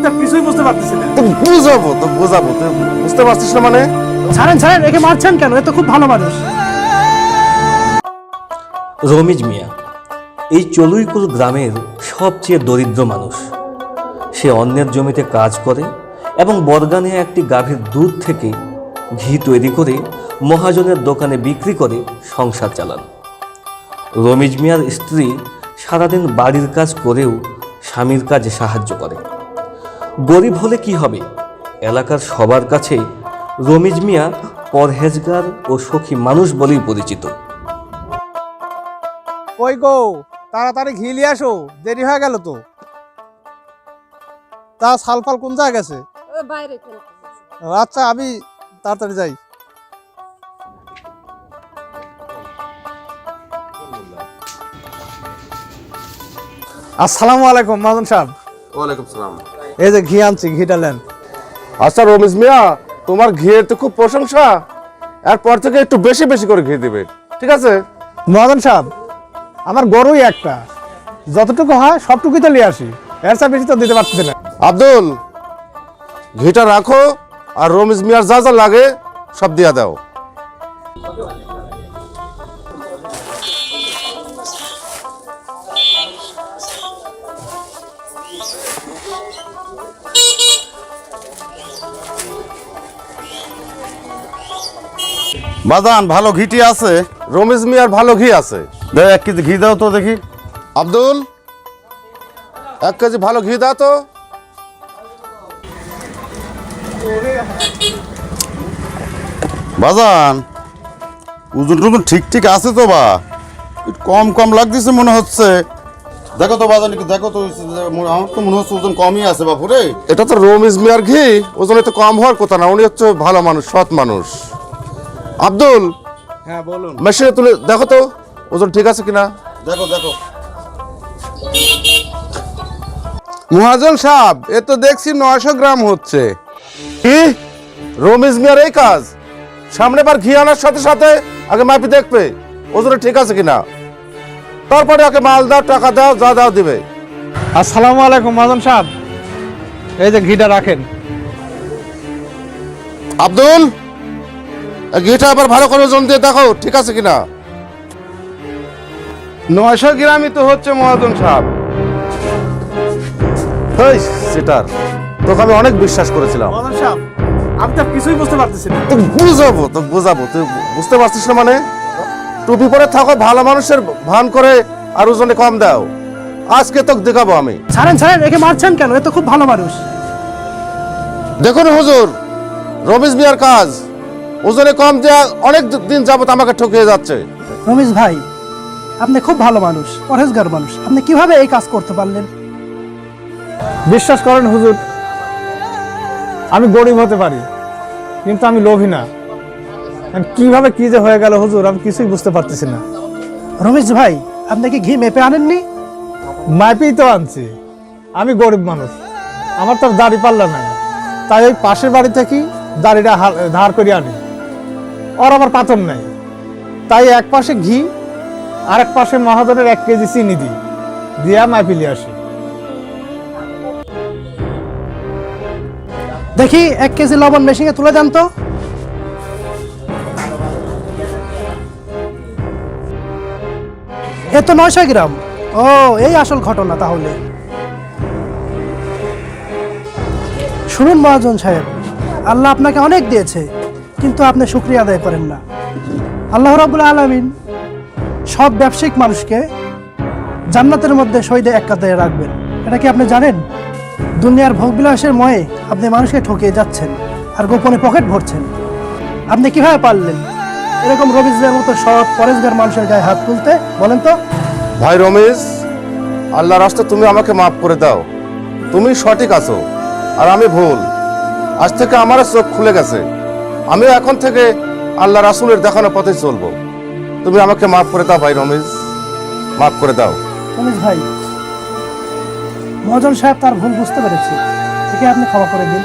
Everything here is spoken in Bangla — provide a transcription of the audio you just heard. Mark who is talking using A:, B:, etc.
A: তো কিছুই বুঝতে পারতেছি না।
B: তো বুঝাবো তুই বুঝতে পারছিস না মানে?
A: ছাড়েন একে মারছেন কেন? এ তো খুব ভালো মানুষ।
C: রমিজ মিয়া এই চলুইকুল গ্রামের সবচেয়ে দরিদ্র মানুষ। সে অন্যের জমিতে কাজ করে এবং বর্গানে একটি গাভীর দুধ থেকে ঘি তৈরি করে মহাজনের দোকানে বিক্রি করে সংসার চালান। রমিজ মিয়ার স্ত্রী সারাদিন বাড়ির কাজ করেও স্বামীর কাজে সাহায্য করে। গরিব হলে কি হবে, এলাকার সবার কাছেই রমিজ মিয়া পরহেজগার ও সখী মানুষ বলেই পরিচিত।
A: কই গো, তাড়াতাড়ি ঘি নিয়ে আসো, দেরি হয়ে গেল তো। তা সালফাল কোন জায়গা গেছে?
D: বাইরে।
A: আচ্ছা আমি তাড়াতাড়ি যাই। আসসালামু আলাইকুম মাজন সাহেব।
B: ওয়ালাইকুম সালাম।
A: এই যে ঘি আনছি, ঘিটা নেন।
B: আচ্ছা রমিজ মিয়া, তোমার ঘিয়ের তো খুব প্রশংসা, এরপর থেকে একটু বেশি বেশি করে ঘি দিবে, ঠিক আছে?
A: মাজন সাহেব, আমার গরুই একটা, যতটুকু হয় সবটুকুই তো নিয়ে আসি, এর চেয়ে বেশি তো দিতে পারতেছি না।
B: আব্দুল, ঘিটা রাখো আর রমিজ মিয়ার যা যা লাগে সব দিয়া দাও।
E: বাজান ভালো ঘিটি আছে?
B: রমিজ মিয়ার ভালো ঘি আছে।
E: দে 1 কেজি ঘি দাও তো দেখি।
B: আব্দুল, 1 কেজি ভালো ঘি দাও তো।
E: বাজান ওজন টুজন ঠিক ঠিক আছে তো বা? একটু কম কম লাগতেছে মনে হচ্ছে। দেখো তো বাজান, একটু দেখো তো, আমার তো মনে হচ্ছে ওজন কমই আছে বাপুরে।
B: এটা তো রমিজ মিয়ার ঘি, ওজনে তো কম হওয়ার কথা না, উনি হচ্ছে ভালো মানুষ, সৎ মানুষ। আব্দুল,
A: হ্যাঁ বলুন।
B: মেশিনে তুলে দেখো তো ওজন ঠিক আছে কিনা।
E: দেখো দেখো।
F: মহাজন সাহেব, এ তো দেখছি 900 গ্রাম হচ্ছে।
B: কি রমিজ মিয়ার এই কাজ? সামনে বার ঘি আনার সাথে সাথে আগে মাপি দেখবে ওজনে ঠিক আছে কিনা, তারপরে ওকে মাল দাও, টাকা দাও, যা দাও দিবে।
A: আসসালামু আলাইকুম মাজন সাহেব, এই যে ঘিটা রাখেন।
B: আব্দুল, এই ঘিটা আবার ভালো করে ওজন দিয়ে দেখো ঠিক আছে কিনা।
F: 900 গ্রামই তো হচ্ছে মহাজন সাহেব।
B: হেই সিটার, তোকে আমি অনেক বিশ্বাস করেছিলাম।
A: মাজন সাহেব, আমি তো কিছুই বুঝতে পারতেছি না।
B: তুই বুঝাবো তুই বুঝতে পারছিস না মানে? টুপি পরে থাকো, ভালো মানুষের ভান করে আর ওজনে কম দাও। আজকে তোকে দেখাবো আমি।
A: ছাড়েন একে মারছেন কেন? এ তো খুব ভালো মানুষ।
B: দেখুন হুজুর, রমিজ মিয়ার কাজ ওজনে কম দেয়া অনেক দিন যাবত আমাকে ঠকিয়ে যাচ্ছে।
A: রমেশ ভাই, আপনি খুব ভালো মানুষ, পরহেজগার মানুষ, আপনি কিভাবে এই কাজ করতে পারলেন? বিশ্বাস করেন হুজুর, আমি গরিব হতে পারি কিন্তু আমি লোভী না। কিভাবে কি যে হয়ে গেল হুজুর, আমি কিছুই বুঝতে পারতেছি না। রমেশ ভাই, আপনি কি ঘি মেপে আনেননি? মাপেই তো আনছি, আমি গরিব মানুষ, আমার তো দাড়ি পাল্লা নাই, তাই ওই পাশের বাড়ি থেকে দাড়িটা ধার করে আনি। ওর আবার পাথর নাই, তাই এক পাশে ঘি আর এক পাশে মহাজনের 1 কেজি চিনি দিই, দিয়া মাপিলি আসি। দেখি 1 কেজি লবণ মেশিনে তুলে দেন তো। এ তো 900 গ্রাম। ও, এই আসল ঘটনা তাহলে। শুনুন মহাজন সাহেব, আল্লাহ আপনাকে অনেক দিয়েছে, কিন্তু আপনি শুকরিয়া আদায় করেন না। আল্লাহ রাব্বুল আলামিন সব ব্যবসায়িক মানুষকে জান্নাতের মধ্যে শহীদে এক কাতারে রাখবেন। এটা কি আপনি জানেন? দুনিয়ার ভোগবিলাসের ময়ে আপনি মানুষকে ঠকিয়ে যাচ্ছেন আর গোপনে পকেট ভরছেন। আপনি কিভাবে পারলেন এরকম রমিজের মতো সৎ পরেশগার মানুষের গায়ে হাত তুলতে? বলেন তো।
B: ভাই রমেশ, আল্লাহ রাস্তায় তুমি আমাকে মাফ করে দাও। তুমি সঠিক আছো আর আমি ভুল। আজ থেকে আমার চোখ খুলে গেছে, আমিও এখন থেকে আল্লাহ রাসূলের দেখানো পথে চলবো। তুমি আমাকে মাফ করে দাও ভাই রমেশ, মাফ করে দাও।
A: রমেশ ভাই, মহাজন সাহেব তার ভুল বুঝতে পেরেছে, একে আপনি ক্ষমা করে দিন।